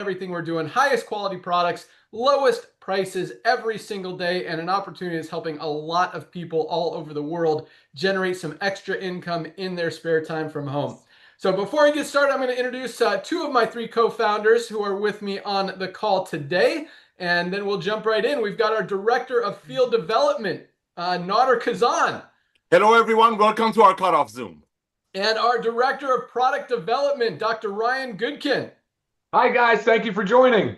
everything we're doing, highest quality products, lowest prices every single day, and an opportunity that's helping a lot of people all over the world generate some extra income in their spare time from home. So before I get started, I'm going to introduce two of my three co-founders who are with me on the call today, and then we'll jump right in. We've got our Director of Field Development, Nader Kazan. Hello, everyone. Welcome to our cutoff Zoom. And our Director of Product Development, Dr. Ryan Goodkin. Hi, guys. Thank you for joining.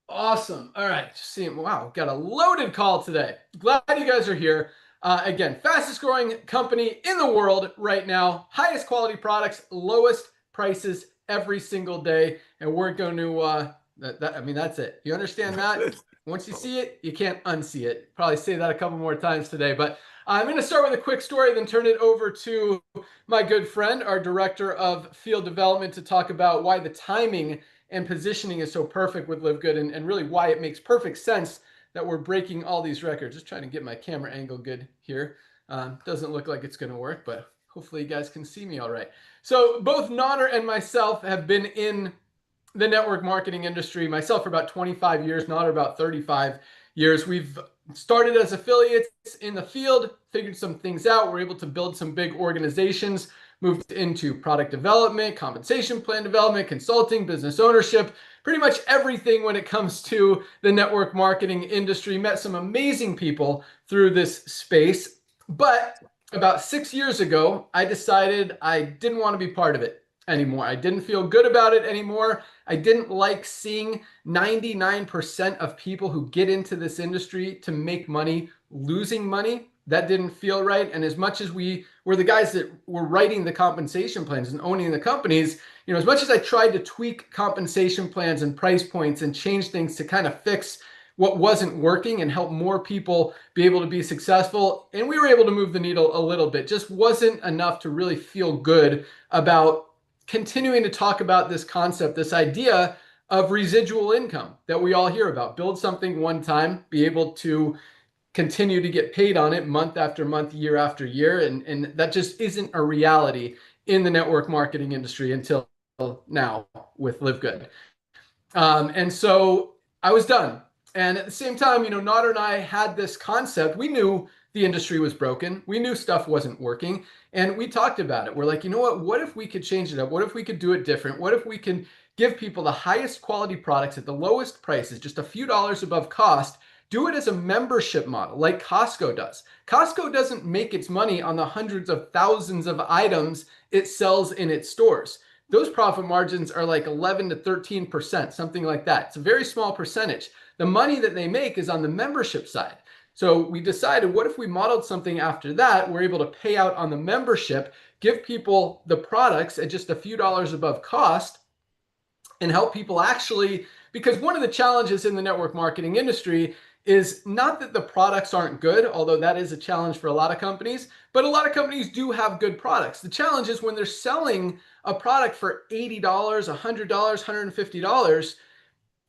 Awesome. All right. Wow, got a loaded call today. Glad you guys are here. Again, fastest growing company in the world right now. Highest quality products, lowest prices every single day. And we're going to, that's it. You understand that? Once you see it, you can't unsee it. Probably say that a couple more times today. But I'm going to start with a quick story, then turn it over to my good friend, our Director of Field Development, to talk about why the timing and positioning is so perfect with Livegood and really why it makes perfect sense that we're breaking all these records. Just trying to get my camera angle good here. Doesn't look like it's going to work, but hopefully you guys can see me all right. So both Nader and myself have been in the network marketing industry, myself for about 25 years, Nader about 35 years. We've started as affiliates in the field, figured some things out. We're able to build some big organizations, moved into product development, compensation plan development, consulting, business ownership, pretty much everything when it comes to the network marketing industry. Met some amazing people through this space. But about 6 years ago, I decided I didn't want to be part of it anymore. I didn't feel good about it anymore. I didn't like seeing 99% of people who get into this industry to make money losing money. That didn't feel right. And as much as we were the guys that were writing the compensation plans and owning the companies, as much as I tried to tweak compensation plans and price points and change things to kind of fix what wasn't working and help more people be able to be successful, and we were able to move the needle a little bit, just wasn't enough to really feel good about continuing to talk about this concept, this idea of residual income that we all hear about. Build something one time, be able to continue to get paid on it month after month, year after year. And that just isn't a reality in the network marketing industry until now with Livegood. And so I was done. And at the same time, Nader and I had this concept. We knew the industry was broken. We knew stuff wasn't working. And we talked about it. We're like, what if we could change it up? What if we could do it different? What if we can give people the highest quality products at the lowest prices, just a few dollars above cost, do it as a membership model like Costco does. Costco doesn't make its money on the hundreds of thousands of items it sells in its stores. Those profit margins are like 11 to 13%, something like that. It's a very small percentage. The money that they make is on the membership side. So we decided, what if we modeled something after that? We're able to pay out on the membership, give people the products at just a few dollars above cost, and help people actually, because one of the challenges in the network marketing industry is not that the products aren't good, although that is a challenge for a lot of companies, but a lot of companies do have good products. The challenge is when they're selling a product for $80, $100, $150,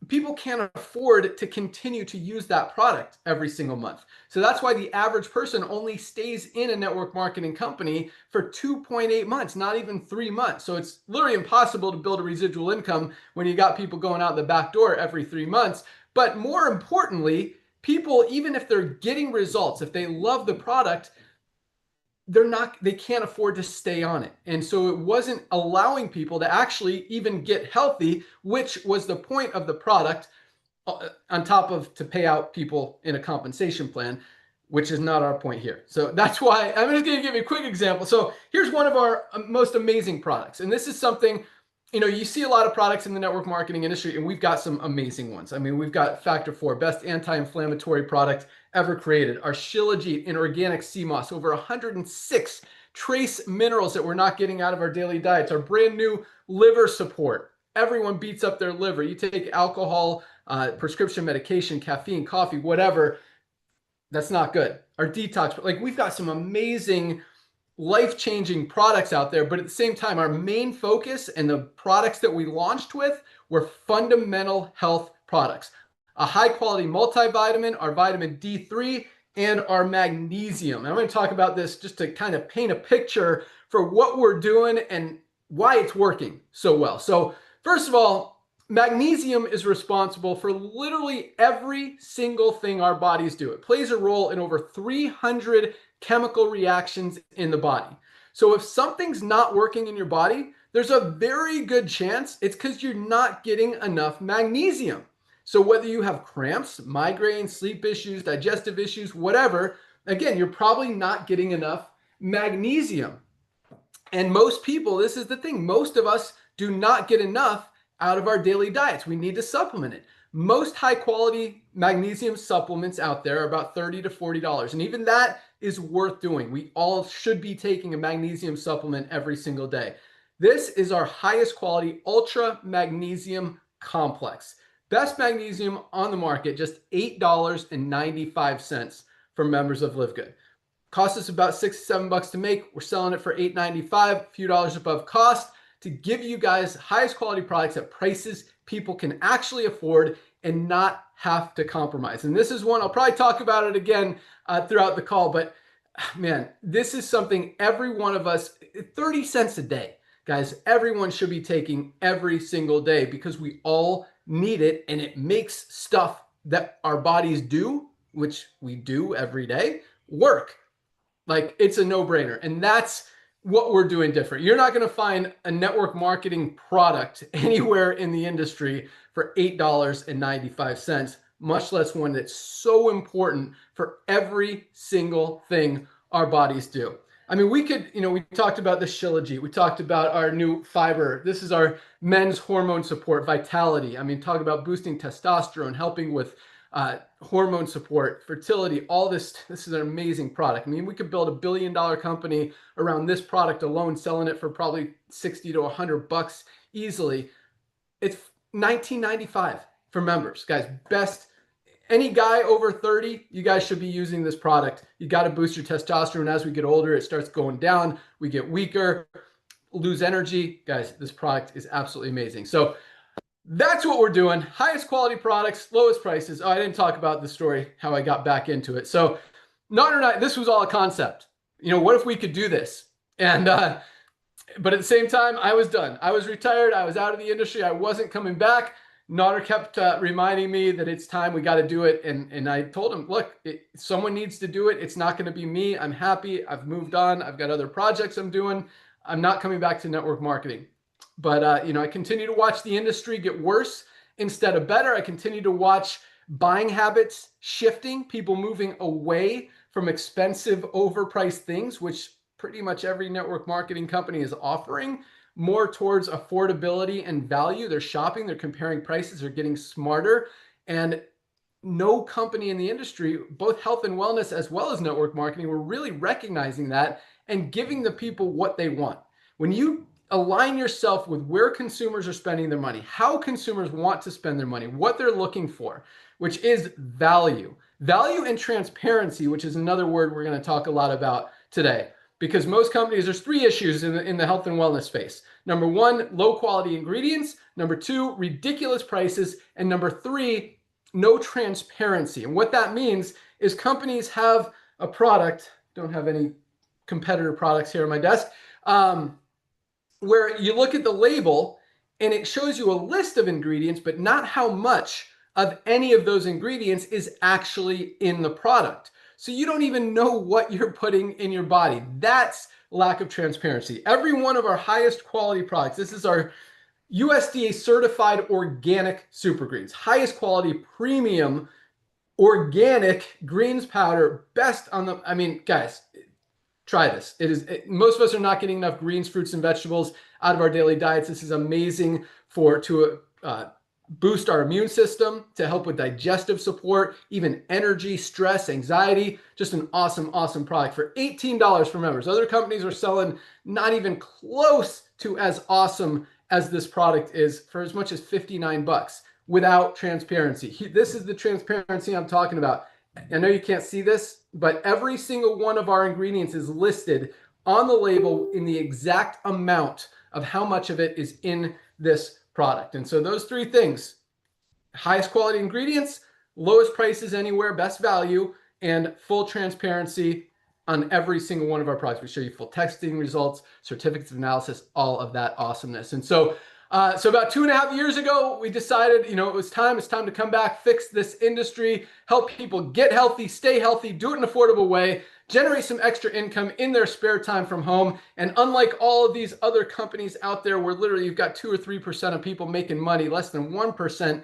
people can't afford to continue to use that product every single month. So that's why the average person only stays in a network marketing company for 2.8 months, not even 3 months. So it's literally impossible to build a residual income when you got people going out the back door every 3 months. But more importantly, people, even if they're getting results, if they love the product, they can't afford to stay on it. And so it wasn't allowing people to actually even get healthy, which was the point of the product, on top of to pay out people in a compensation plan, which is not our point here. So that's why I'm just going to give you a quick example. So here's one of our most amazing products. And this is something, you see a lot of products in the network marketing industry, and we've got some amazing ones. I mean, we've got Factor 4, best anti-inflammatory product ever created. Our Shilajit in organic sea moss, over 106 trace minerals that we're not getting out of our daily diets. Our brand new liver support. Everyone beats up their liver. You take alcohol, prescription medication, caffeine, coffee, whatever. That's not good. Our detox, we've got some amazing life-changing products out there, but at the same time, our main focus and the products that we launched with were fundamental health products. A high-quality multivitamin, our vitamin D3, and our magnesium. And I'm going to talk about this just to kind of paint a picture for what we're doing and why it's working so well. So first of all, Magnesium is responsible for literally every single thing our bodies do. It plays a role in over 300 chemical reactions in the body. So if something's not working in your body, there's a very good chance it's because you're not getting enough magnesium. So whether you have cramps, migraines, sleep issues, digestive issues, whatever, again, you're probably not getting enough magnesium. And most people, this is the thing, most of us do not get enough out of our daily diets. We need to supplement it. Most high quality magnesium supplements out there are about $30 to $40. And even that is worth doing. We all should be taking a magnesium supplement every single day. This is our highest quality ultra magnesium complex. Best magnesium on the market, just $8.95 for members of Livegood. Cost us about $6 to $7 to make. We're selling it for $8.95, a few dollars above cost, to give you guys highest quality products at prices people can actually afford and not have to compromise. And this is one, I'll probably talk about it again throughout the call, but man, this is something every one of us, 30 cents a day, guys, everyone should be taking every single day because we all need it, and it makes stuff that our bodies do, which we do every day, work. Like, it's a no-brainer. And that's what we're doing different. You're not going to find a network marketing product anywhere in the industry for $8.95, much less one that's so important for every single thing our bodies do. I mean, we could, we talked about the Shilajit. We talked about our new fiber. This is our men's hormone support, Vitality. I mean, talk about boosting testosterone, helping with hormone support, fertility, all this. This is an amazing product. I mean, we could build $1 billion company around this product alone, selling it for probably 60 to $100 easily. It's $19.95 for members, guys. Best. Any guy over 30, you guys should be using this product. You got to boost your testosterone. As we get older, it starts going down. We get weaker, lose energy. Guys, this product is absolutely amazing. So that's what we're doing. Highest quality products, lowest prices. Oh, I didn't talk about the story, how I got back into it. So this was all a concept. What if we could do this? And, but at the same time, I was done. I was retired. I was out of the industry. I wasn't coming back. Nader kept reminding me that it's time, we got to do it. And I told him, look, someone needs to do it. It's not going to be me. I'm happy. I've moved on. I've got other projects I'm doing. I'm not coming back to network marketing. But, I continue to watch the industry get worse instead of better. I continue to watch buying habits shifting, people moving away from expensive, overpriced things, which pretty much every network marketing company is offering, more towards affordability and value. They're shopping, they're comparing prices, they're getting smarter. And no company in the industry, both health and wellness as well as network marketing, were really recognizing that and giving the people what they want. When you align yourself with where consumers are spending their money, how consumers want to spend their money, what they're looking for, which is value. Value and transparency, which is another word we're going to talk a lot about today. Because most companies, there's three issues in the health and wellness space. Number one, low quality ingredients. Number two, ridiculous prices. And number three, no transparency. And what that means is companies have a product, don't have any competitor products here on my desk, where you look at the label and it shows you a list of ingredients, but not how much of any of those ingredients is actually in the product. So you don't even know what you're putting in your body. That's lack of transparency. Every one of our highest quality products, this is our USDA certified organic super greens, highest quality premium organic greens powder, best on the, guys, try this. Most of us are not getting enough greens, fruits, and vegetables out of our daily diets. This is amazing to boost our immune system, to help with digestive support, even energy, stress, anxiety. Just an awesome, awesome product for $18 for members. Other companies are selling not even close to as awesome as this product is for as much as $59 without transparency. This is the transparency I'm talking about. I know you can't see this, but every single one of our ingredients is listed on the label in the exact amount of how much of it is in this product. And so those three things: highest quality ingredients, lowest prices anywhere, best value, and full transparency on every single one of our products. We show you full testing results, certificates of analysis, all of that awesomeness. And so So about 2.5 years ago, we decided, it was time. It's time to come back, fix this industry, help people get healthy, stay healthy, do it in an affordable way, generate some extra income in their spare time from home. And unlike all of these other companies out there where literally you've got 2 or 3% of people making money, less than 1%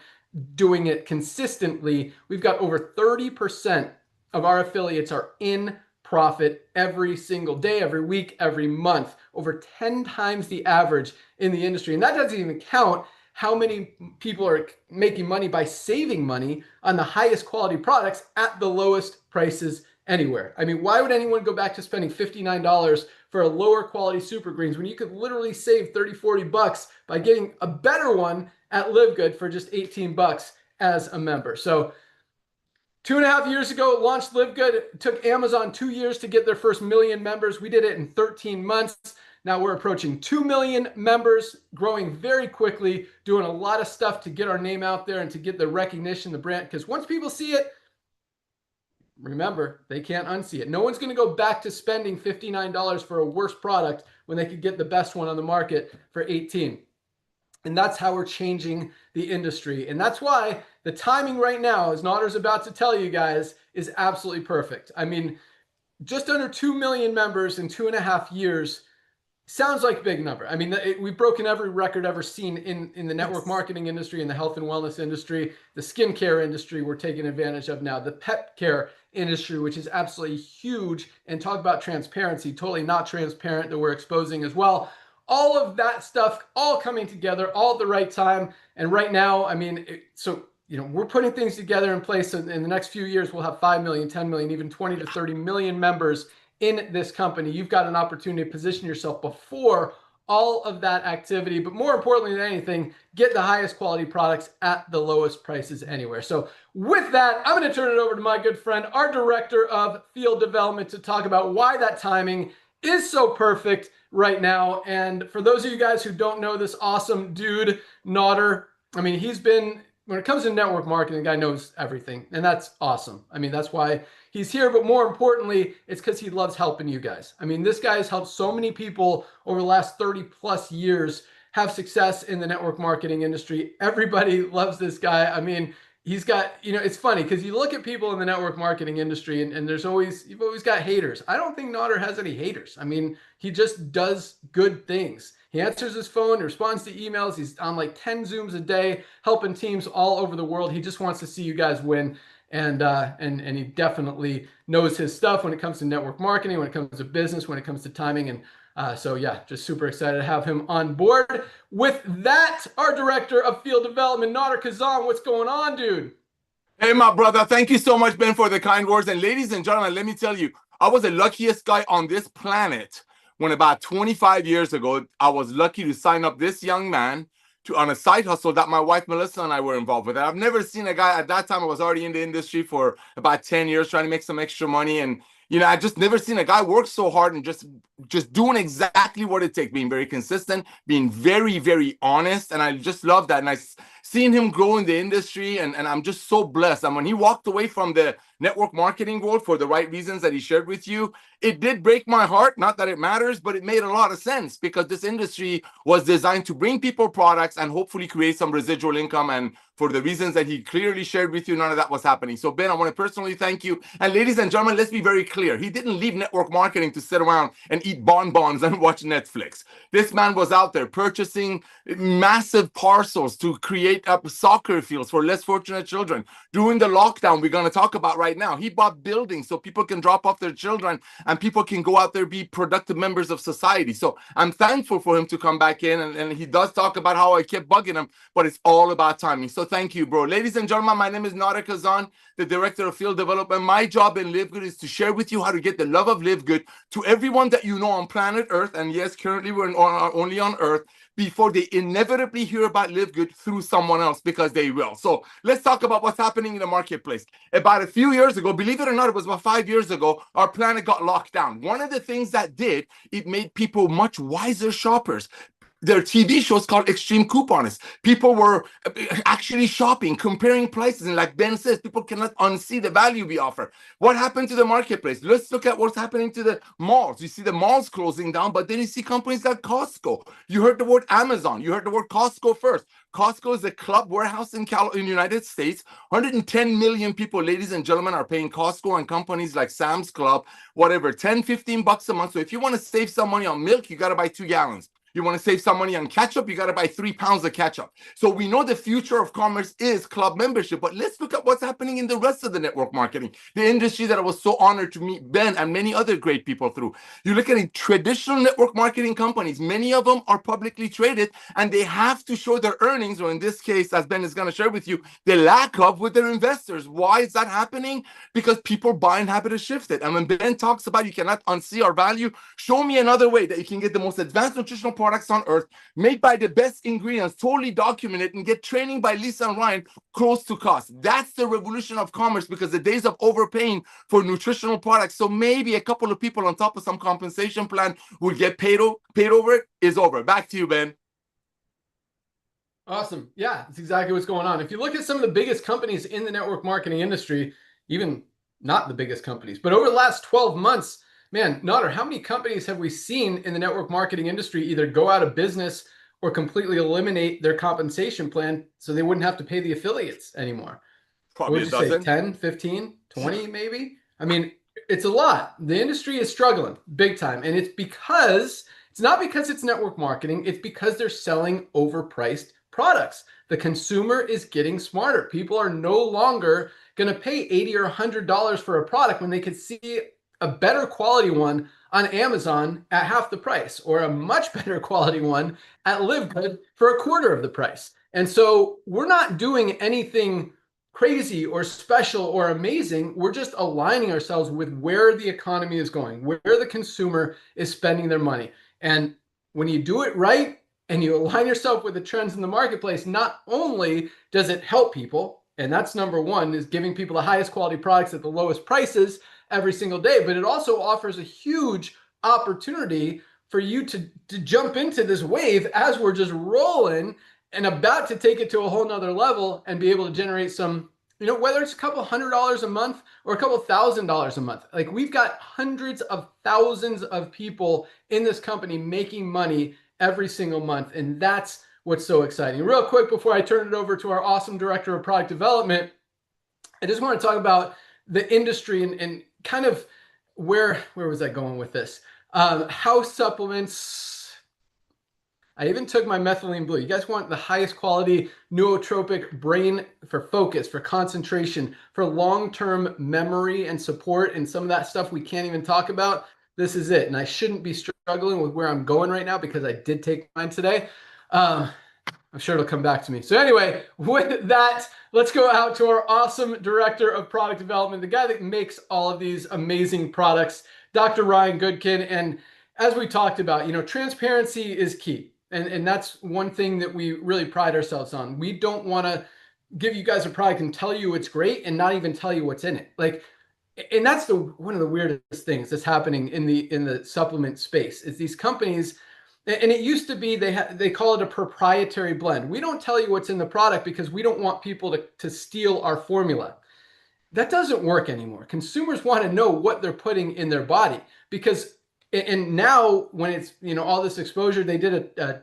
doing it consistently, we've got over 30% of our affiliates are in profit every single day, every week, every month, over 10 times the average in the industry. And that doesn't even count how many people are making money by saving money on the highest quality products at the lowest prices anywhere. I mean, why would anyone go back to spending $59 for a lower quality super greens when you could literally save 30, 40 bucks by getting a better one at Livegood for just 18 bucks as a member? So 2.5 years ago, launched Livegood. It took Amazon 2 years to get their first million members. We did it in 13 months. Now we're approaching 2 million members, growing very quickly, doing a lot of stuff to get our name out there and to get the recognition, the brand. Because once people see it, remember, they can't unsee it. No one's going to go back to spending $59 for a worse product when they could get the best one on the market for 18. And that's how we're changing the industry. And that's why the timing right now, as Notter's about to tell you guys, is absolutely perfect. I mean, just under 2 million members in 2.5 years sounds like a big number. I mean, we've broken every record ever seen in the network marketing industry, in the health and wellness industry, the skincare industry we're taking advantage of now, the pet care industry, which is absolutely huge. And talk about transparency, totally not transparent, that we're exposing as well. All of that stuff, all coming together, all at the right time. And right now, I mean, we're putting things together in place. In the next few years, we'll have 5 million, 10 million, even 20 to 30 million members in this company. You've got an opportunity to position yourself before all of that activity. But more importantly than anything, get the highest quality products at the lowest prices anywhere. So with that, I'm going to turn it over to my good friend, our director of field development, to talk about why that timing is so perfect right now. And for those of you guys who don't know this awesome dude, Notter, I mean, when it comes to network marketing, the guy knows everything. And that's awesome. I mean, that's why he's here. But more importantly, it's because he loves helping you guys. I mean, this guy has helped so many people over the last 30 plus years have success in the network marketing industry. Everybody loves this guy. I mean, he's got, it's funny because you look at people in the network marketing industry and you've always got haters. I don't think Notter has any haters. I mean, he just does good things. He answers his phone, he responds to emails. He's on like 10 Zooms a day, helping teams all over the world. He just wants to see you guys win. And he definitely knows his stuff when it comes to network marketing, when it comes to business, when it comes to timing. And so yeah, just super excited to have him on board. With that, our director of field development, Notter Kazan, what's going on, dude? Hey, my brother. Thank you so much, Ben, for the kind words. And ladies and gentlemen, let me tell you, I was the luckiest guy on this planet when about 25 years ago, I was lucky to sign up this young man on a side hustle that my wife, Melissa, and I were involved with. And I've never seen a guy, at that time, I was already in the industry for about 10 years trying to make some extra money. And I just never seen a guy work so hard and just doing exactly what it takes, being very consistent, being very, very honest. And I just love that. And I seen him grow in the industry, and I'm just so blessed. And when he walked away from the network marketing world for the right reasons that he shared with you, it did break my heart. Not that it matters, but it made a lot of sense because this industry was designed to bring people products and hopefully create some residual income. And for the reasons that he clearly shared with you, none of that was happening. So Ben, I want to personally thank you. And ladies and gentlemen, let's be very clear. He didn't leave network marketing to sit around and eat bonbons and watch Netflix. This man was out there purchasing massive parcels to create up soccer fields for less fortunate children. During the lockdown, we're going to talk about right now, he bought buildings so people can drop off their children and people can go out there, be productive members of society. So I'm thankful for him to come back in. And he does talk about how I kept bugging him, but it's all about timing. So thank you, bro. Ladies and gentlemen, my name is Notter Kazan, the director of field development. My job in Livegood is to share with you how to get the love of Livegood to everyone that you know on planet Earth. And yes, currently we're only on Earth, before they inevitably hear about Livegood through someone else, because they will. So let's talk about what's happening in the marketplace. About a few years ago, believe it or not, it was about 5 years ago, our planet got locked down. One of the things that did, it made people much wiser shoppers. their TV shows called Extreme Couponers. People were actually shopping, comparing prices, and like Ben says, people cannot unsee the value we offer. What happened to the marketplace? Let's look at what's happening to the malls. You see the malls closing down, but then you see companies like Costco. You heard the word Amazon. You heard the word Costco first. Costco is a club warehouse in the United States. 110 million people, ladies and gentlemen, are paying Costco and companies like Sam's Club, whatever, 10, 15 bucks a month. So if you want to save some money on milk, you got to buy 2 gallons. You want to save some money on ketchup, you got to buy 3 pounds of ketchup. So we know the future of commerce is club membership, but let's look at what's happening in the rest of the network marketing, the industry that I was so honored to meet Ben and many other great people through. You look at traditional network marketing companies, many of them are publicly traded, and they have to show their earnings, or in this case, as Ben is going to share with you, the lack of with their investors. Why is that happening? Because people buying habit has shifted. And when Ben talks about you cannot unsee our value, show me another way that you can get the most advanced nutritional products on earth, made by the best ingredients, totally documented, and get training by Lisa and Ryan close to cost. That's the revolution of commerce, because the days of overpaying for nutritional products, so maybe a couple of people on top of some compensation plan will get paid over it, is over. Back to you, Ben. Awesome. Yeah, that's exactly what's going on. If you look at some of the biggest companies in the network marketing industry, even not the biggest companies, but over the last 12 months, man, Nader, how many companies have we seen in the network marketing industry either go out of business or completely eliminate their compensation plan so they wouldn't have to pay the affiliates anymore? Probably What would you say, 10, 15, 20 maybe? I mean, it's a lot. The industry is struggling big time. And it's not because it's network marketing. It's because they're selling overpriced products. The consumer is getting smarter. People are no longer going to pay $80 or $100 for a product when they could see a better quality one on Amazon at half the price, or a much better quality one at Livegood for a quarter of the price. And so we're not doing anything crazy or special or amazing. We're just aligning ourselves with where the economy is going, where the consumer is spending their money. And when you do it right and you align yourself with the trends in the marketplace, not only does it help people, and that's number one, is giving people the highest quality products at the lowest prices every single day, but it also offers a huge opportunity for you to jump into this wave as we're just rolling and about to take it to a whole nother level and be able to generate some, whether it's a couple $100 a month or a couple $1,000 a month. Like, we've got hundreds of thousands of people in this company making money every single month. And that's what's so exciting. Real quick, before I turn it over to our awesome director of product development, I just want to talk about the industry and kind of where was I going with this? House supplements. I even took my methylene blue. You guys want the highest quality nootropic brain for focus, for concentration, for long-term memory and support, and some of that stuff we can't even talk about. This is it. And I shouldn't be struggling with where I'm going right now because I did take mine today. I'm sure it'll come back to me. So anyway, with that, let's go out to our awesome director of product development, the guy that makes all of these amazing products, Dr. Ryan Goodkin. And as we talked about, transparency is key. And that's one thing that we really pride ourselves on. We don't want to give you guys a product and tell you it's great and not even tell you what's in it. And that's one of the weirdest things that's happening in the supplement space is these companies. And it used to be they call it a proprietary blend. We don't tell you what's in the product because we don't want people to steal our formula. That doesn't work anymore. Consumers want to know what they're putting in their body because, and now when it's, all this exposure, they did a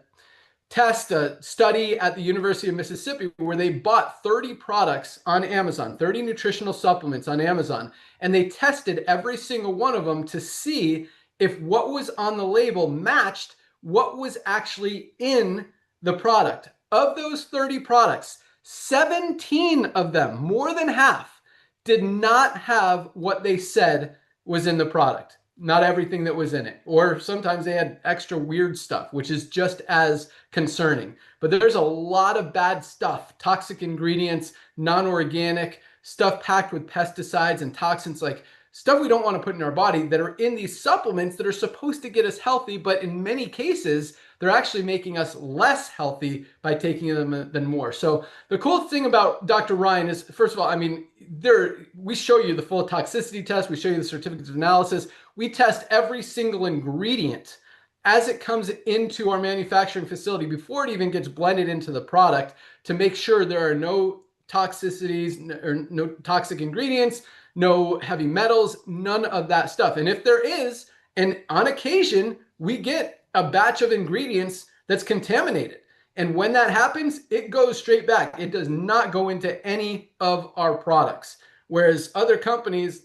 study at the University of Mississippi where they bought 30 products on Amazon, 30 nutritional supplements on Amazon, and they tested every single one of them to see if what was on the label matched what was actually in the product. Of those 30 products, 17 of them, more than half, did not have what they said was in the product. Not everything that was in it. Or sometimes they had extra weird stuff, which is just as concerning. But there's a lot of bad stuff, toxic ingredients, non-organic, stuff packed with pesticides and toxins, like stuff we don't want to put in our body that are in these supplements that are supposed to get us healthy, but in many cases, they're actually making us less healthy by taking them than more. So the cool thing about Dr. Ryan is, first of all, we show you the full toxicity test. We show you the certificates of analysis. We test every single ingredient as it comes into our manufacturing facility, before it even gets blended into the product, to make sure there are no toxicities or no toxic ingredients, no heavy metals, none of that stuff. And if there is, and on occasion, we get a batch of ingredients that's contaminated. And when that happens, it goes straight back. It does not go into any of our products. Whereas other companies,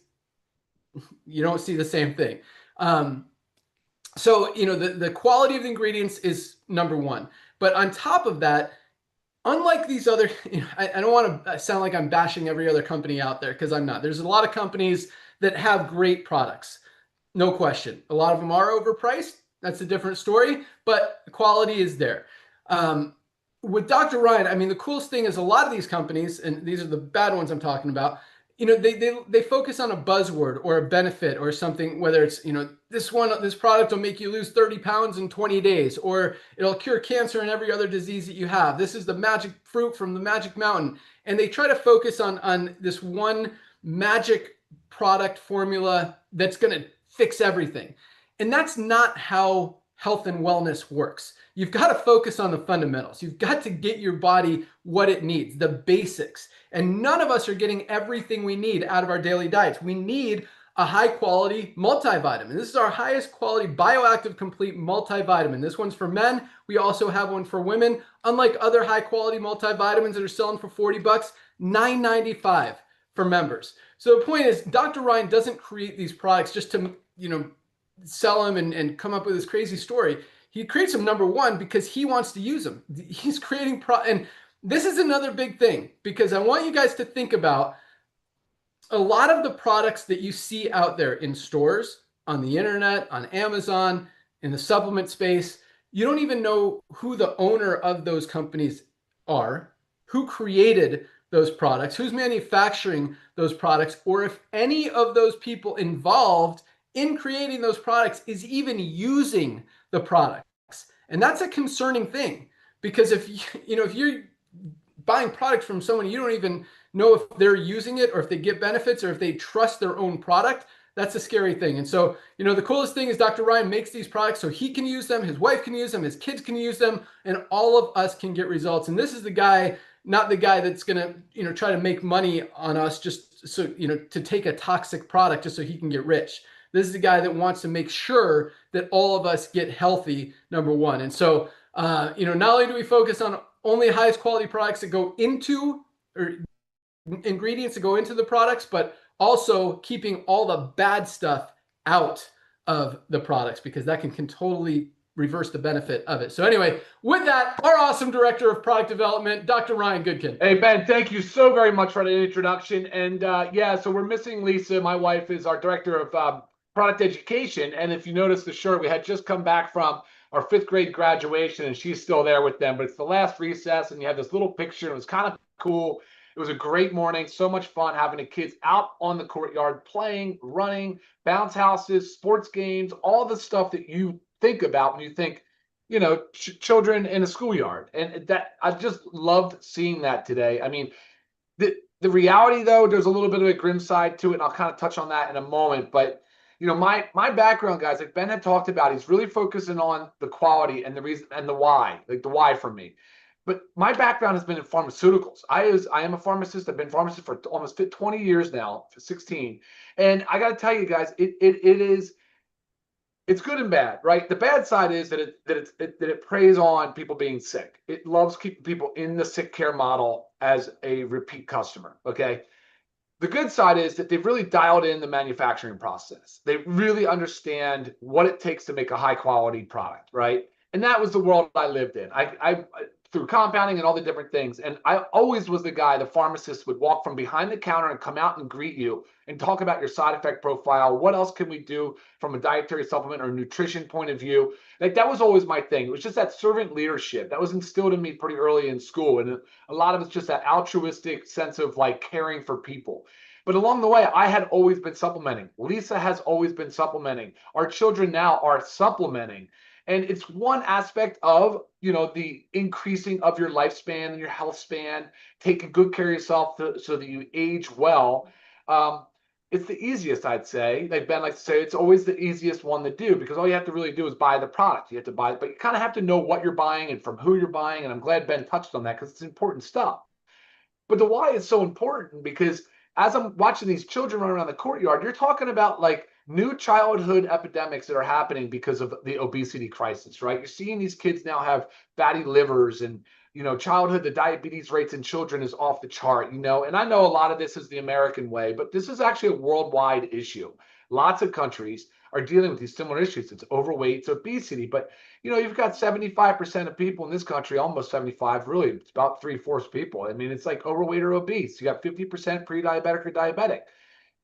you don't see the same thing. So, the quality of the ingredients is number one. But on top of that, unlike these other, I don't want to sound like I'm bashing every other company out there, because I'm not. There's a lot of companies that have great products, no question. A lot of them are overpriced. That's a different story, but the quality is there. With Dr. Ryan, I mean, the coolest thing is a lot of these companies, and these are the bad ones I'm talking about, they focus on a buzzword or a benefit or something, whether it's, this product will make you lose 30 pounds in 20 days, or it'll cure cancer and every other disease that you have. This is the magic fruit from the magic mountain. And they try to focus on this one magic product formula that's going to fix everything. And that's not how health and wellness works. You've got to focus on the fundamentals. You've got to get your body what it needs, the basics. And none of us are getting everything we need out of our daily diets. We need a high quality multivitamin. This is our highest quality bioactive complete multivitamin. This one's for men. We also have one for women. Unlike other high quality multivitamins that are selling for 40 bucks, $9.95 for members. So the point is, Dr. Ryan doesn't create these products just to, sell them and come up with this crazy story. He creates them, number one, because he wants to use them. He's creating and this is another big thing, because I want you guys to think about a lot of the products that you see out there in stores, on the internet, on Amazon, in the supplement space. You don't even know who the owner of those companies are, who created those products, who's manufacturing those products, or if any of those people involved in creating those products is even using the products. And that's a concerning thing, because if you're buying products from someone, you don't even know if they're using it or if they get benefits or if they trust their own product. That's a scary thing. And so, the coolest thing is Dr. Ryan makes these products so he can use them, his wife can use them, his kids can use them, and all of us can get results. And this is the guy, not the guy that's going to, try to make money on us just so, to take a toxic product just so he can get rich. This is the guy that wants to make sure that all of us get healthy, number one. And so, not only do we focus on only highest quality products that go into, or ingredients that go into the products, but also keeping all the bad stuff out of the products, because that can totally reverse the benefit of it. So anyway, with that, our awesome director of product development, Dr. Ryan Goodkin. Hey, Ben, thank you so very much for the introduction. And so we're missing Lisa. My wife is our director of product education. And if you notice the shirt, we had just come back from our 5th grade graduation, and she's still there with them. But it's the last recess, and you have this little picture. It was kind of cool. It was a great morning. So much fun having the kids out on the courtyard playing, running, bounce houses, sports games, all the stuff that you think about when you think, children in a schoolyard. And that I just loved seeing that today. I mean, the reality, though, there's a little bit of a grim side to it, and I'll kind of touch on that in a moment. But my background, guys, like Ben had talked about, he's really focusing on the quality and the reason and the why, like the why for me. But my background has been in pharmaceuticals. I am a pharmacist. I've been a pharmacist for almost 20 years now, 16. And I got to tell you guys, it's good and bad, right? The bad side is that it preys on people being sick. It loves keeping people in the sick care model as a repeat customer. Okay. The good side is that they've really dialed in the manufacturing process. They really understand what it takes to make a high quality product, right? And that was the world I lived in. I through compounding and all the different things. And I always was the guy, the pharmacist would walk from behind the counter and come out and greet you and talk about your side effect profile. What else can we do from a dietary supplement or nutrition point of view? Like, that was always my thing. It was just that servant leadership that was instilled in me pretty early in school. And a lot of it's just that altruistic sense of like caring for people. But along the way, I had always been supplementing. Lisa has always been supplementing. Our children now are supplementing. And it's one aspect of, the increasing of your lifespan and your health span, taking good care of yourself so that you age well. it's the easiest, I'd say. Like Ben likes to say, it's always the easiest one to do because all you have to really do is buy the product. You have to buy it, but you kind of have to know what you're buying and from who you're buying. And I'm glad Ben touched on that because it's important stuff. But the why is so important because as I'm watching these children run around the courtyard, you're talking about like new childhood epidemics that are happening because of the obesity crisis, right? You're seeing these kids now have fatty livers and, childhood, the diabetes rates in children is off the chart, and I know a lot of this is the American way, but this is actually a worldwide issue. Lots of countries are dealing with these similar issues. It's overweight, it's obesity, but you've got 75% of people in this country, almost 75, really, it's about 3/4 people. I mean, it's like overweight or obese. You got 50% pre-diabetic or diabetic.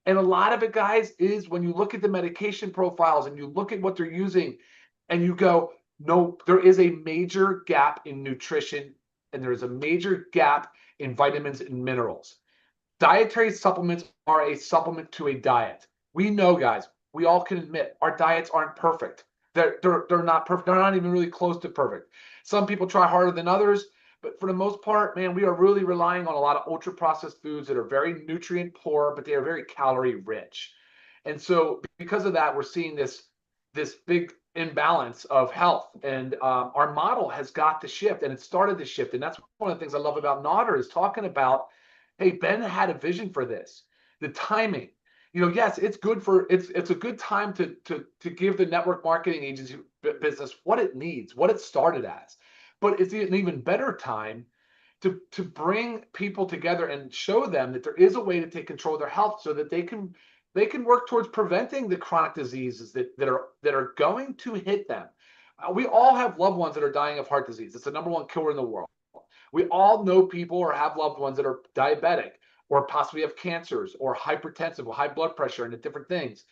And a lot of it, guys, is when you look at the medication profiles and you look at what they're using and you go, no, there is a major gap in nutrition and there is a major gap in vitamins and minerals. Dietary supplements are a supplement to a diet. We know, guys, we all can admit our diets aren't perfect. They're not perfect. They're not even really close to perfect. Some people try harder than others, but for the most part, man, we are really relying on a lot of ultra processed foods that are very nutrient poor, but they are very calorie rich. And so because of that, we're seeing this big imbalance of health. And our model has got to shift, and it started to shift. And that's one of the things I love about Nodder is talking about, hey, Ben had a vision for this. The timing, yes, it's good for it's a good time to give the network marketing agency business what it needs, what it started as. But it's an even better time to bring people together and show them that there is a way to take control of their health so that they can work towards preventing the chronic diseases that are going to hit them. We all have loved ones that are dying of heart disease. It's the #1 killer in the world. We all know people or have loved ones that are diabetic or possibly have cancers or hypertensive or high blood pressure and the different things.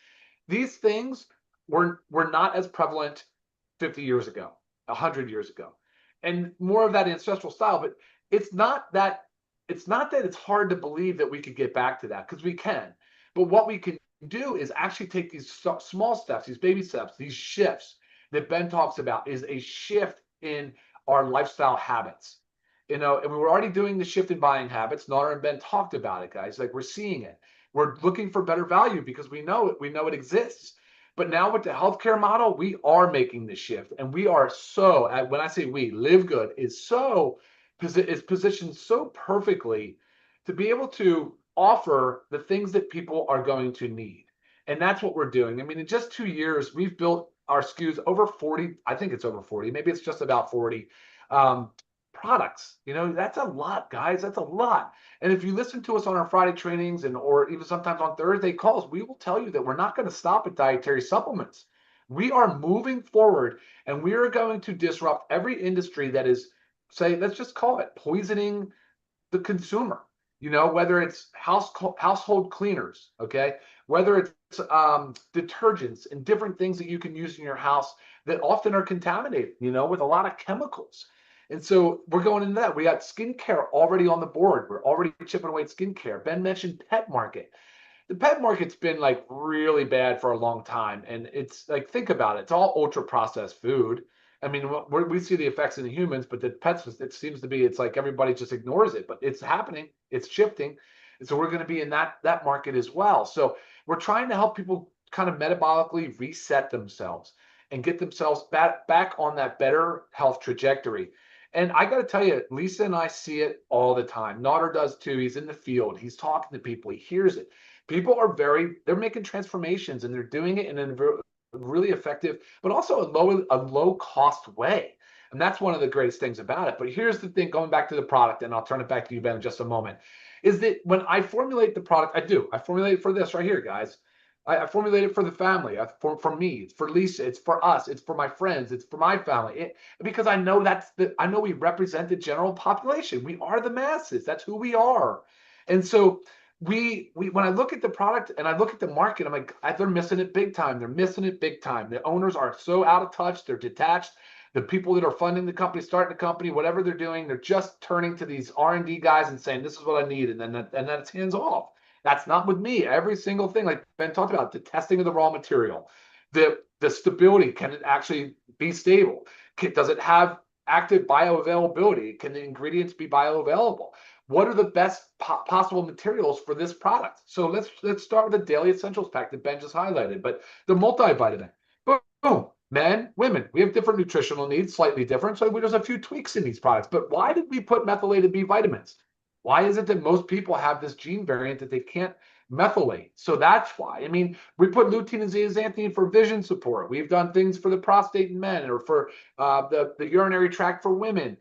These things were not as prevalent 50 years ago, 100 years ago. And more of that ancestral style, but it's not that it's hard to believe that we could get back to that because we can. But what we can do is actually take these small steps, these baby steps, these shifts that Ben talks about is a shift in our lifestyle habits. And we were already doing the shift in buying habits. Nara and Ben talked about it, guys. Like we're seeing it. We're looking for better value because we know it. We know it exists. But now with the healthcare model, we are making the shift. And we are so, when I say we, Livegood is positioned so perfectly to be able to offer the things that people are going to need. And that's what we're doing. I mean, in just 2 years, we've built our SKUs over 40. I think it's over 40. Maybe it's just about 40 products. That's a lot, guys. That's a lot. And if you listen to us on our Friday trainings or even sometimes on Thursday calls, we will tell you that we're not going to stop at dietary supplements. We are moving forward and we are going to disrupt every industry that is, say, let's just call it poisoning the consumer. Whether it's household cleaners, okay, whether it's detergents and different things that you can use in your house that often are contaminated, with a lot of chemicals. And so we're going into that. We got skincare already on the board. We're already chipping away at skincare. Ben mentioned pet market. The pet market's been like really bad for a long time. And it's like, think about it. It's all ultra processed food. I mean, we see the effects in the humans, but the pets, it seems to be, it's like everybody just ignores it, but it's happening. It's shifting. And so we're going to be in that market as well. So we're trying to help people kind of metabolically reset themselves and get themselves back on that better health trajectory. And I got to tell you, Lisa and I see it all the time. Nodder does too. He's in the field. He's talking to people. He hears it. People are they're making transformations and they're doing it in a really effective, but also a low cost way. And that's one of the greatest things about it. But here's the thing, going back to the product, and I'll turn it back to you, Ben, in just a moment, is that when I formulate the product, I formulate it for this right here, guys. I formulate it for the family, for me, it's for Lisa, it's for us, it's for my friends, it's for my family. Because I know I know we represent the general population. We are the masses. That's who we are. And so we when I look at the product and I look at the market, I'm like, they're missing it big time. They're missing it big time. The owners are so out of touch. They're detached. The people that are funding the company, starting the company, whatever they're doing, they're just turning to these R&D guys and saying, this is what I need. And then it's hands off. That's not with me. Every single thing, like Ben talked about, the testing of the raw material, the stability, can it actually be stable? Does it have active bioavailability? Can the ingredients be bioavailable? what are the best possible materials for this product? So let's start with the daily essentials pack that Ben just highlighted, but the multivitamin. Boom. Men, women, we have different nutritional needs, slightly different. So there's a few tweaks in these products. But why did we put methylated B vitamins? Why is it that most people have this gene variant that they can't methylate? So that's why. I mean, we put lutein and zeaxanthin for vision support. We've done things for the prostate in men, or for the urinary tract for women.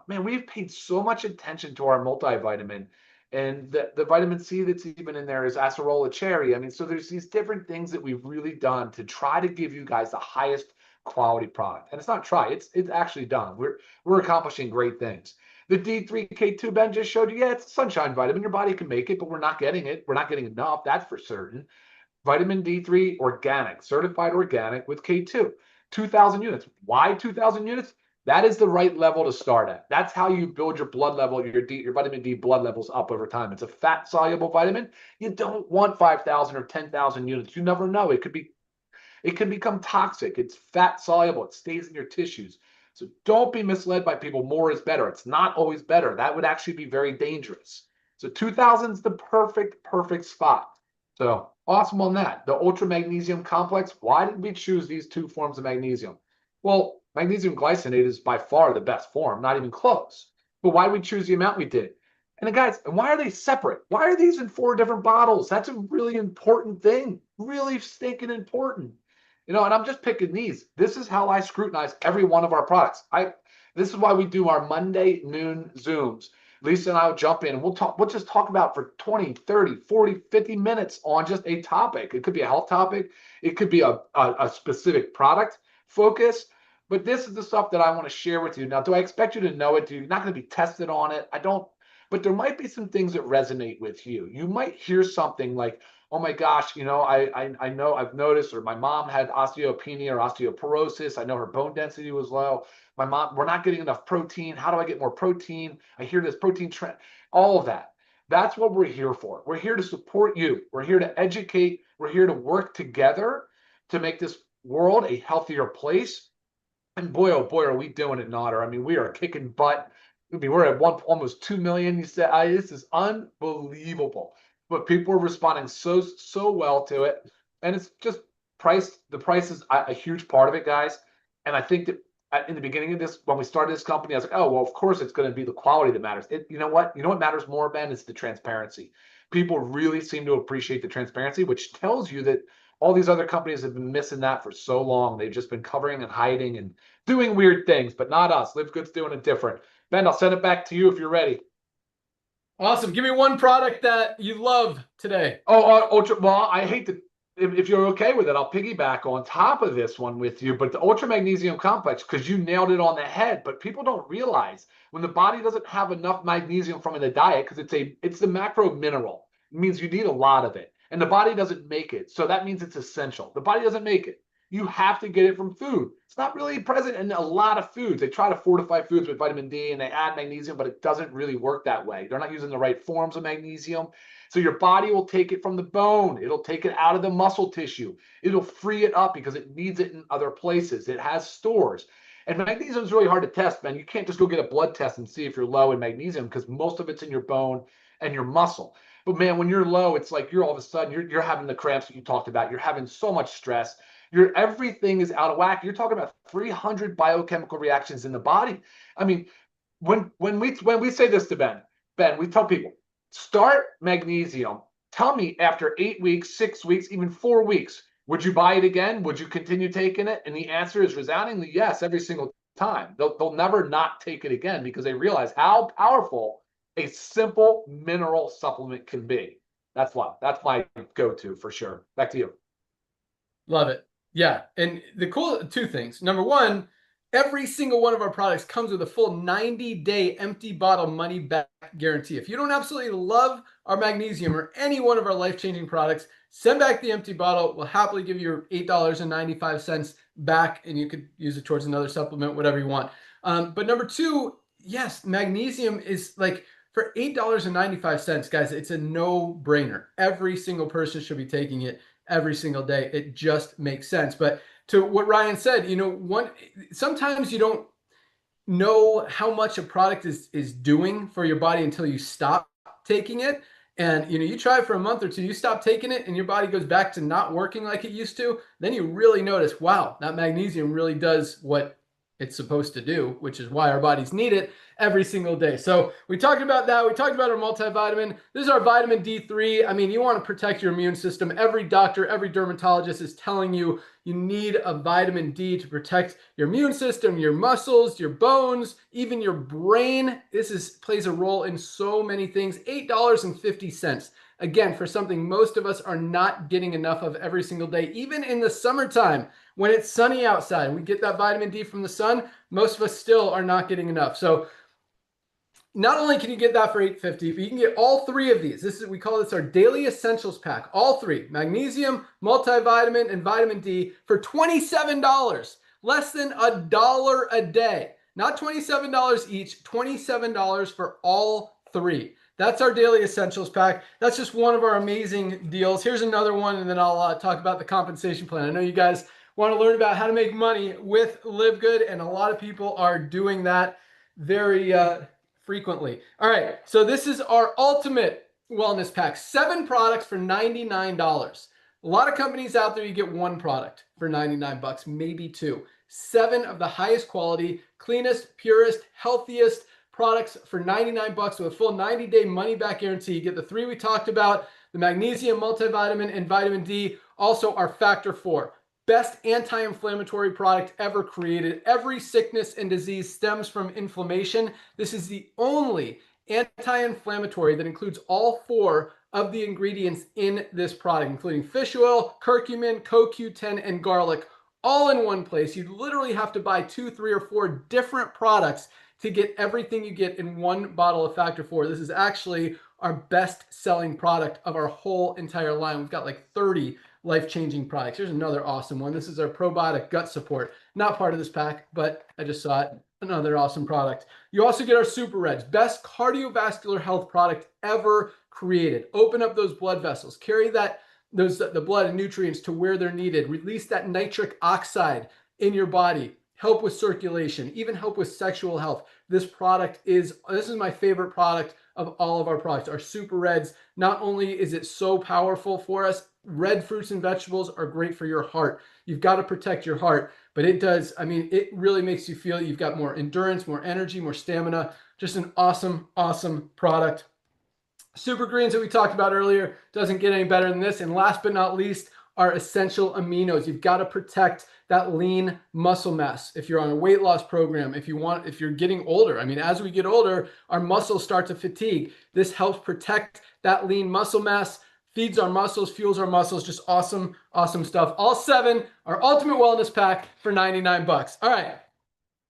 Man, we've paid so much attention to our multivitamin. And the vitamin C that's even in there is acerola cherry. I mean, so there's these different things that we've really done to try to give you guys the highest quality product. And it's not try, it's actually done. We're accomplishing great things. The D3K2 Ben just showed you, yeah, it's a sunshine vitamin. Your body can make it, but we're not getting it. We're not getting enough, that's for certain. Vitamin D3 organic, certified organic with K2, 2,000 units. Why 2,000 units? That is the right level to start at. That's how you build your blood level, your vitamin D blood levels up over time. It's a fat soluble vitamin. You don't want 5,000 or 10,000 units. You never know. It can become toxic. It's fat soluble. It stays in your tissues. So don't be misled by people. More is better. It's not always better. That would actually be very dangerous. So 2,000 is the perfect spot. So awesome on that. The ultra magnesium complex. Why did we choose these two forms of magnesium? Well, magnesium glycinate is by far the best form, not even close. But why did we choose the amount we did? And then guys, and why are they separate? Why are these in 4 different bottles? That's a really important thing. Really stinking important. And I'm just picking these. This is how I scrutinize every one of our products. This is why we do our Monday noon Zooms. Lisa and I will jump in and we'll just talk about for 20, 30, 40, 50 minutes on just a topic. It could be a health topic. It could be a specific product focus. But this is the stuff that I want to share with you. Now, do I expect you to know it? You're not going to be tested on it. I don't. But there might be some things that resonate with you. You might hear something like, oh my gosh, I know I've noticed, or my mom had osteopenia or osteoporosis. I know her bone density was low. My mom, we're not getting enough protein. How do I get more protein? I hear this protein trend, all of that. That's what we're here for. We're here to support you. We're here to educate. We're here to work together to make this world a healthier place. And boy, oh boy, are we doing it, Nodder. I mean, we are kicking butt. I mean, we're at almost 2 million. You said, this is unbelievable. But people are responding so well to it. And it's just price. The price is a huge part of it, guys. And I think that in the beginning of this, when we started this company, I was like, oh, well, of course it's going to be the quality that matters. You know what? You know what matters more, Ben? It's the transparency. People really seem to appreciate the transparency, which tells you that all these other companies have been missing that for so long. They've just been covering and hiding and doing weird things, but not us. Livegood's doing it different. Ben, I'll send it back to you if you're ready. Awesome. Give me one product that you love today. Ultra. Well, I hate to, if you're okay with it, I'll piggyback on top of this one with you. But the ultra magnesium complex, because you nailed it on the head. But people don't realize when the body doesn't have enough magnesium from in the diet, because it's the macro mineral. It means you need a lot of it. And the body doesn't make it. So that means it's essential. The body doesn't make it. You have to get it from food. It's not really present in a lot of foods. They try to fortify foods with vitamin D and they add magnesium, but it doesn't really work that way. They're not using the right forms of magnesium. So your body will take it from the bone. It'll take it out of the muscle tissue. It'll free it up because it needs it in other places. It has stores. And magnesium is really hard to test, man. You can't just go get a blood test and see if you're low in magnesium because most of it's in your bone and your muscle. But man, when you're low, it's like you're all of a sudden, you're having the cramps that you talked about. You're having so much stress. Everything is out of whack. You're talking about 300 biochemical reactions in the body. I mean, when we say this to Ben, we tell people, start magnesium. Tell me after 8 weeks, 6 weeks, even 4 weeks, would you buy it again? Would you continue taking it? And the answer is resoundingly yes, every single time. They'll never not take it again because they realize how powerful a simple mineral supplement can be. That's my go-to for sure. Back to you. Love it. Yeah. And the cool 2 things. Number 1, every single one of our products comes with a full 90-day empty bottle money back guarantee. If you don't absolutely love our magnesium or any one of our life-changing products, send back the empty bottle. We'll happily give you your $8.95 back and you could use it towards another supplement, whatever you want. But number 2, yes, magnesium is like, for $8.95, guys, it's a no-brainer. Every single person should be taking it every single day. It just makes sense. But to what Ryan said, sometimes you don't, know how much a product is doing for your body until you stop taking it. And you try it for a month or two, you stop taking it, and your body goes back to not working like it used to. Then you really notice, wow, that magnesium really does what it's supposed to do, which is why our bodies need it every single day. So we talked about that. We talked about our multivitamin. This is our vitamin D3. I mean, you want to protect your immune system. Every doctor, every dermatologist is telling you you need a vitamin D to protect your immune system, your muscles, your bones, even your brain. This plays a role in so many things. $8.50. Again, for something most of us are not getting enough of every single day, even in the summertime when it's sunny outside. We get that vitamin D from the sun. Most of us still are not getting enough. So not only can you get that for $8.50, but you can get all three of these. We call this our daily essentials pack. All three: magnesium, multivitamin, and vitamin D for $27, less than $1 a day. Not $27 each, $27 for all three. That's our daily essentials pack. That's just one of our amazing deals. Here's another one, and then I'll talk about the compensation plan. I know you guys want to learn about how to make money with Livegood, and a lot of people are doing that very frequently. All right, so this is our ultimate wellness pack. 7 products for $99. A lot of companies out there, you get 1 product for $99, maybe 2. 7 of the highest quality, cleanest, purest, healthiest products for $99 with a full 90-day money-back guarantee. You get the 3 we talked about, the magnesium, multivitamin, and vitamin D. Also, our Factor 4. Best anti-inflammatory product ever created. Every sickness and disease stems from inflammation. This is the only anti-inflammatory that includes all 4 of the ingredients in this product, including fish oil, curcumin, CoQ10, and garlic, all in one place. You literally have to buy 2, 3, or 4 different products to get everything you get in one bottle of Factor 4. This is actually our best-selling product of our whole entire line. We've got like 30 life-changing products. Here's another awesome one. This is our probiotic gut support. Not part of this pack, but I just saw it. Another awesome product. You also get our Super Reds, best cardiovascular health product ever created. Open up those blood vessels, carry the blood and nutrients to where they're needed, release that nitric oxide in your body, help with circulation, even help with sexual health. This is my favorite product of all of our products, our Super Reds. Not only is it so powerful for us, red fruits and vegetables are great for your heart. You've got to protect your heart, but it really makes you feel you've got more endurance, more energy, more stamina. Just an awesome, awesome product. Super Greens that we talked about earlier, doesn't get any better than this. And last but not least, our essential aminos. You've got to protect that lean muscle mass. If you're on a weight loss program, if you're getting older, as we get older, our muscles start to fatigue. This helps protect that lean muscle mass, feeds our muscles, fuels our muscles. Just awesome, awesome stuff. All 7, our ultimate wellness pack for $99. All right.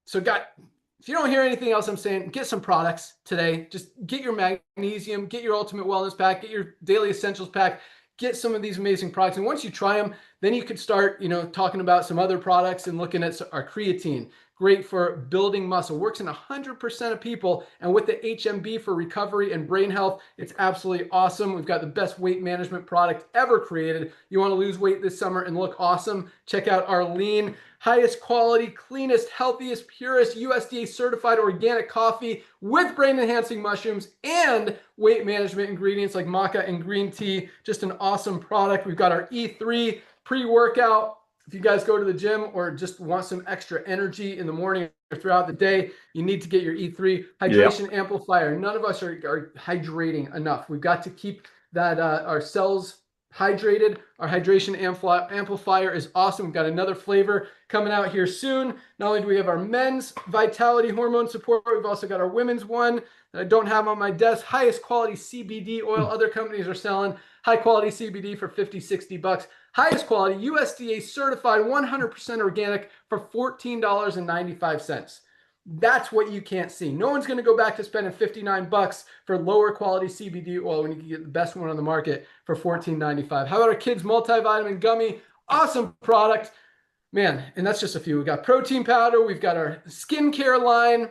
So if you don't hear anything else I'm saying, get some products today. Just get your magnesium, get your ultimate wellness pack, get your daily essentials pack, get some of these amazing products. And once you try them, then you could start, talking about some other products and looking at our creatine. Great for building muscle, works in 100% of people. And with the HMB for recovery and brain health, it's absolutely awesome. We've got the best weight management product ever created. You want to lose weight this summer and look awesome? Check out our lean, highest quality, cleanest, healthiest, purest, USDA certified organic coffee with brain enhancing mushrooms and weight management ingredients like maca and green tea. Just an awesome product. We've got our E3 pre-workout. If you guys go to the gym or just want some extra energy in the morning or throughout the day, you need to get your E3 hydration amplifier. None of us are hydrating enough. We've got to keep that our cells hydrated. Our hydration amplifier is awesome. We've got another flavor coming out here soon. Not only do we have our men's vitality hormone support, we've also got our women's one that I don't have on my desk. Highest quality CBD oil. Other companies are selling high quality CBD for $50, $60. Highest quality USDA certified 100% organic for $14.95. That's what you can't see. No one's going to go back to spending $59 for lower quality CBD oil when you can get the best one on the market for $14.95. How about our kids multivitamin gummy? Awesome product, man. And that's just a few. We've got protein powder. We've got our skincare line.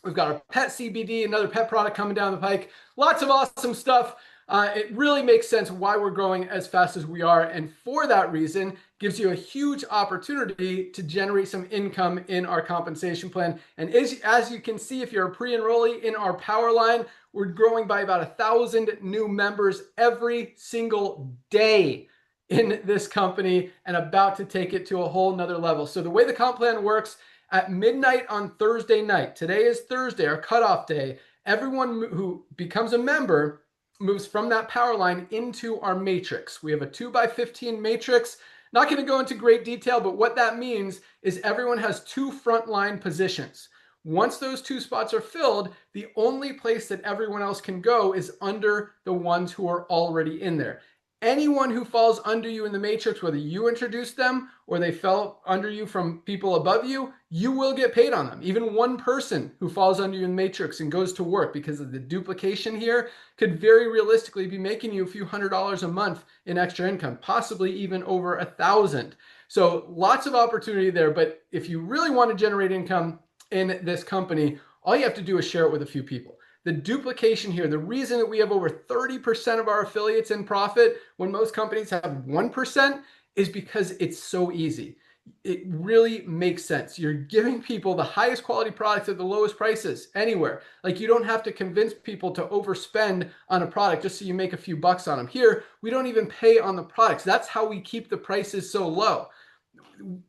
We've got our pet CBD, another pet product coming down the pike. Lots of awesome stuff. It really makes sense why we're growing as fast as we are. And for that reason, gives you a huge opportunity to generate some income in our compensation plan. And as you can see, if you're a pre-enrollee in our power line, we're growing by about 1,000 new members every single day in this company and about to take it to a whole nother level. So the way the comp plan works, at midnight on Thursday night, today is Thursday, our cutoff day, everyone who becomes a member moves from that power line into our matrix. We have a 2x15 matrix. Not going to go into great detail, but what that means is everyone has 2 frontline positions. Once those 2 spots are filled, the only place that everyone else can go is under the ones who are already in there. Anyone who falls under you in the matrix, whether you introduced them or they fell under you from people above you, you will get paid on them. Even one person who falls under you in the matrix and goes to work because of the duplication here could very realistically be making you a few $100s a month in extra income, possibly even over 1,000. So lots of opportunity there. But if you really want to generate income in this company, all you have to do is share it with a few people. The duplication here, the reason that we have over 30% of our affiliates in profit when most companies have 1% is because it's so easy. It really makes sense. You're giving people the highest quality products at the lowest prices anywhere. Like, you don't have to convince people to overspend on a product just so you make a few bucks on them. Here, we don't even pay on the products. That's how we keep the prices so low.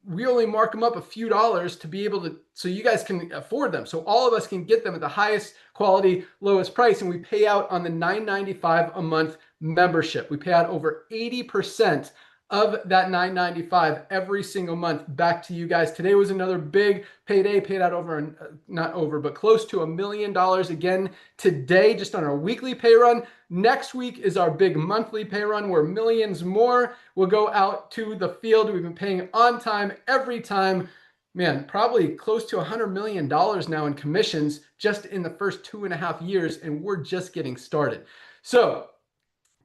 We only mark them up a few dollars to be able to, so you guys can afford them. So all of us can get them at the highest quality, lowest price. And we pay out on the $9.95 a month membership. We pay out over 80% of that $9.95 every single month back to you guys. Today was another big payday, paid out over, not over, but close to $1 million again today, just on our weekly pay run. Next week is our big monthly pay run where millions more will go out to the field. We've been paying on time every time. Man, probably close to $100 million now in commissions just in the first 2.5 years, and we're just getting started. So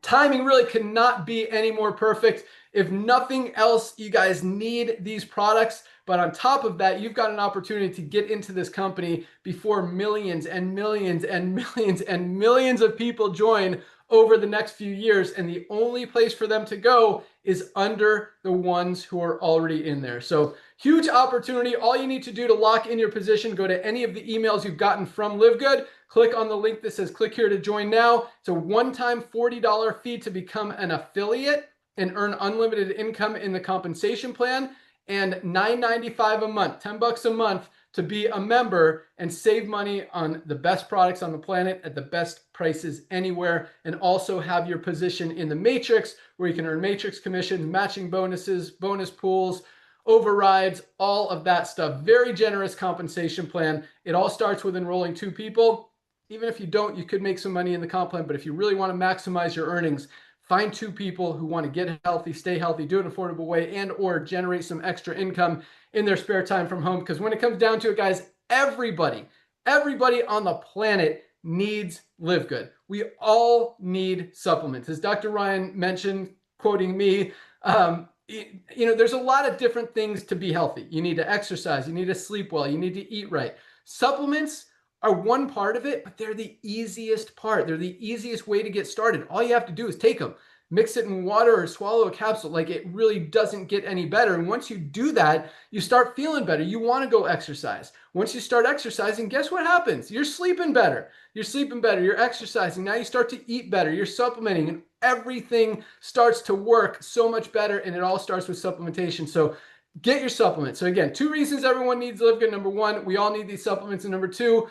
timing really cannot be any more perfect. If nothing else, you guys need these products. But on top of that, you've got an opportunity to get into this company before millions and millions and millions and millions of people join over the next few years. And the only place for them to go is under the ones who are already in there. So huge opportunity. All you need to do to lock in your position, go to any of the emails you've gotten from Livegood, click on the link that says click here to join now. It's a one-time $40 fee to become an affiliate and earn unlimited income in the compensation plan, and $9.95 a month, $10 a month to be a member and save money on the best products on the planet at the best prices anywhere, and also have your position in the matrix where you can earn matrix commissions, matching bonuses, bonus pools, overrides, all of that stuff. Very generous compensation plan. It all starts with enrolling 2 people. Even if you don't, you could make some money in the comp plan, but if you really want to maximize your earnings, find 2 people who want to get healthy, stay healthy, do it in an affordable way, and or generate some extra income in their spare time from home. Because when it comes down to it, guys, everybody on the planet needs Livegood. We all need supplements. As Dr. Ryan mentioned, quoting me, there's a lot of different things to be healthy. You need to exercise, you need to sleep well, you need to eat right. Supplements are one part of it, but they're the easiest part. They're the easiest way to get started. All you have to do is take them, mix it in water or swallow a capsule. Like, it really doesn't get any better. And once you do that, you start feeling better. You want to go exercise. Once you start exercising, guess what happens? You're sleeping better. You're sleeping better. You're exercising. Now you start to eat better. You're supplementing, and everything starts to work so much better. And it all starts with supplementation. So get your supplements. So again, 2 reasons everyone needs Livegood. Number 1, we all need these supplements. And number 2,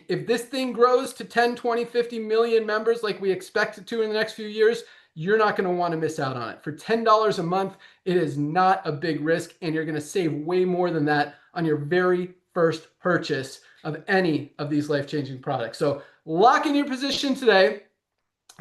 if this thing grows to 10, 20, 50 million members like we expect it to in the next few years, you're not going to want to miss out on it. For $10 a month, it is not a big risk, and you're going to save way more than that on your very first purchase of any of these life-changing products. So lock in your position today.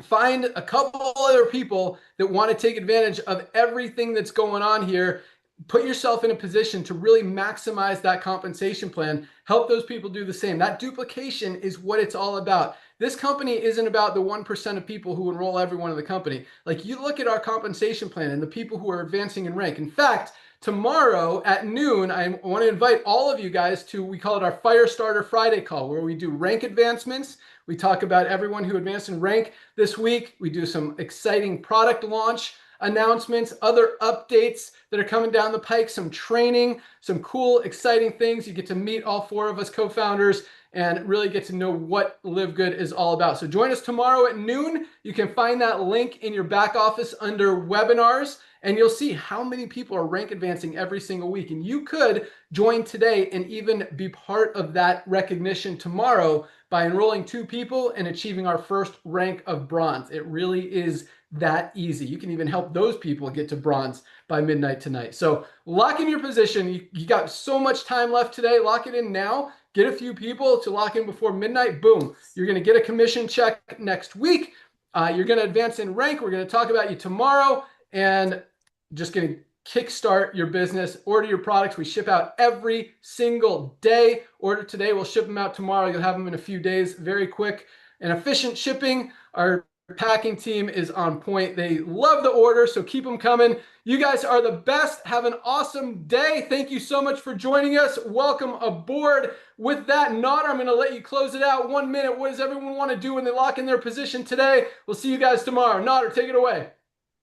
Find a couple other people that want to take advantage of everything that's going on here. Put yourself in a position to really maximize that compensation plan. Help those people do the same. That duplication is what it's all about. This company isn't about the 1% of people who enroll everyone in the company. Like, you look at our compensation plan and the people who are advancing in rank. In fact, tomorrow at noon, I want to invite all of you guys to, we call it our Firestarter Friday call, where we do rank advancements. We talk about everyone who advanced in rank this week. We do some exciting product launch announcements, other updates that are coming down the pike, some training, some cool, exciting things. You get to meet all 4 of us co-founders and really get to know what Livegood is all about. So join us tomorrow at noon. You can find that link in your back office under webinars, and you'll see how many people are rank advancing every single week. And you could join today and even be part of that recognition tomorrow by enrolling 2 people and achieving our first rank of bronze. It really is that easy. You can even help those people get to bronze by midnight tonight. So lock in your position. You got so much time left today. Lock it in now. Get a few people to lock in before midnight. Boom. You're going to get a commission check next week. You're going to advance in rank. We're going to talk about you tomorrow, and just going to kickstart your business. Order your products. We ship out every single day. Order today. We'll ship them out tomorrow. You'll have them in a few days. Very quick and efficient shipping. Our packing team is on point. They love the order, so keep them coming. You guys are the best. Have an awesome day. Thank you so much for joining us. Welcome aboard. With that, Nader, I'm going to let you close it out. 1 minute. What does everyone want to do when they lock in their position today? We'll see you guys tomorrow. Nader, take it away.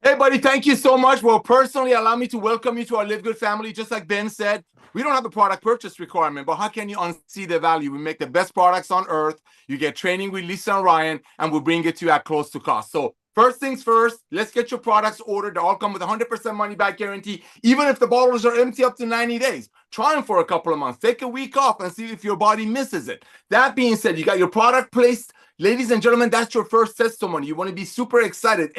Hey, buddy, thank you so much. Well, personally, allow me to welcome you to our Livegood family. Just like Ben said, we don't have a product purchase requirement, but how can you unsee the value? We make the best products on earth. You get training with Lisa and Ryan, and we'll bring it to you at close to cost. So first things first, let's get your products ordered. They all come with 100% money back guarantee, even if the bottles are empty up to 90 days. Try them for a couple of months. Take a week off and see if your body misses it. That being said, you got your product placed. Ladies and gentlemen, that's your first testimony. You want to be super excited.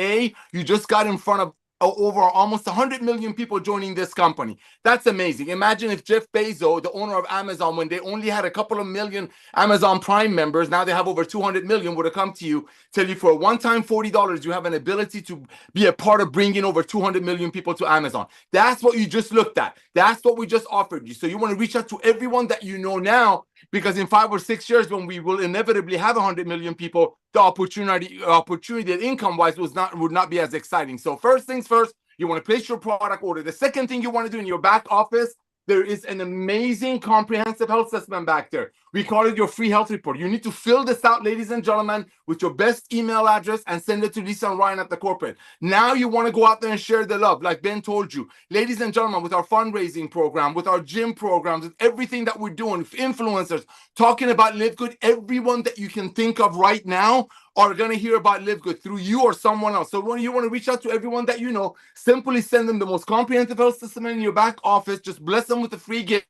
You just got in front of over almost 100 million people joining this company. That's amazing. Imagine if Jeff Bezos, the owner of Amazon, when they only had a couple of million Amazon Prime members, now they have over 200 million, would have come to you, tell you for a one-time $40, you have an ability to be a part of bringing over 200 million people to Amazon. That's what you just looked at. That's what we just offered you. So you want to reach out to everyone that you know now, because in 5 or 6 years, when we will inevitably have 100 million people, the opportunity that income-wise would not be as exciting. So first things first, you want to place your product order. The second thing you want to do in your back office, there is an amazing comprehensive health assessment back there. We call it your free health report. You need to fill this out, ladies and gentlemen, with your best email address and send it to Lisa and Ryan at the corporate. Now you want to go out there and share the love, like Ben told you. Ladies and gentlemen, with our fundraising program, with our gym programs, with everything that we're doing, influencers, talking about Livegood, everyone that you can think of right now are going to hear about Livegood through you or someone else. So when you want to reach out to everyone that you know, simply send them the most comprehensive health system in your back office. Just bless them with a free gift.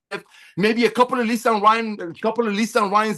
Maybe a couple of Lisa and Ryan's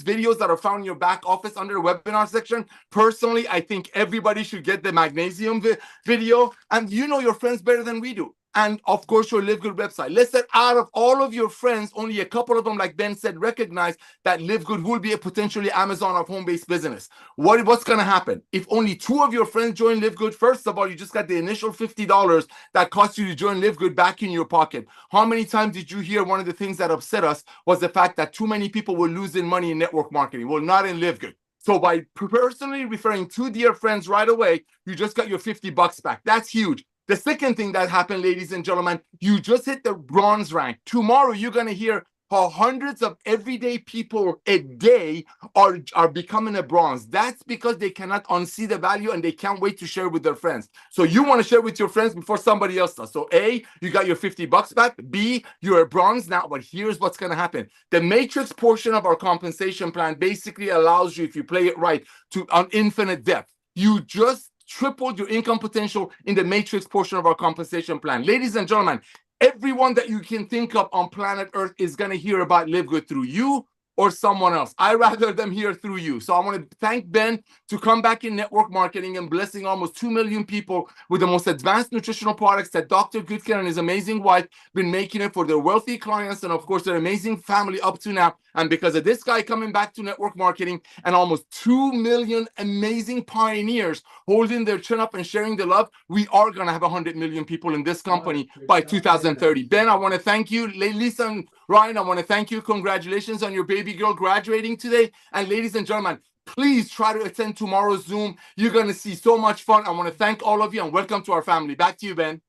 videos that are found in your back office under the webinar section. Personally, I think everybody should get the magnesium video. And you know your friends better than we do. And of course, your Livegood website. Let's say out of all of your friends, only a couple of them, like Ben said, recognize that Livegood will be a potentially Amazon of home-based business. What's going to happen? If only 2 of your friends join Livegood, first of all, you just got the initial $50 that cost you to join Livegood back in your pocket. How many times did you hear one of the things that upset us was the fact that too many people were losing money in network marketing? Well, not in Livegood. So by personally referring 2 dear friends right away, you just got your $50 back. That's huge. The second thing that happened, ladies and gentlemen, you just hit the bronze rank. Tomorrow, you're going to hear how hundreds of everyday people a day are becoming a bronze. That's because they cannot unsee the value and they can't wait to share with their friends. So you want to share with your friends before somebody else does. So A, you got your $50 back. B, you're a bronze now. But here's what's going to happen. The matrix portion of our compensation plan basically allows you, if you play it right, to an infinite depth. You just tripled your income potential in the matrix portion of our compensation plan. Ladies and gentlemen, everyone that you can think of on planet Earth is going to hear about Livegood through you or someone else. I rather them hear through you. So I want to thank Ben to come back in network marketing and blessing almost 2 million people with the most advanced nutritional products that Dr. Goodcare and his amazing wife been making it for their wealthy clients and of course their amazing family up to now. And because of this guy coming back to network marketing and almost 2 million amazing pioneers holding their chin up and sharing the love, we are going to have 100 million people in this company by 2030. Ben, I want to thank you. Lisa and Ryan, I want to thank you. Congratulations on your baby girl graduating today. And ladies and gentlemen, please try to attend tomorrow's Zoom. You're going to see so much fun. I want to thank all of you and welcome to our family. Back to you, Ben.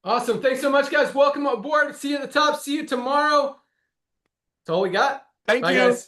Awesome. Thanks so much, guys. Welcome aboard. See you at the top. See you tomorrow. That's all we got. Thank Bye, you. guys.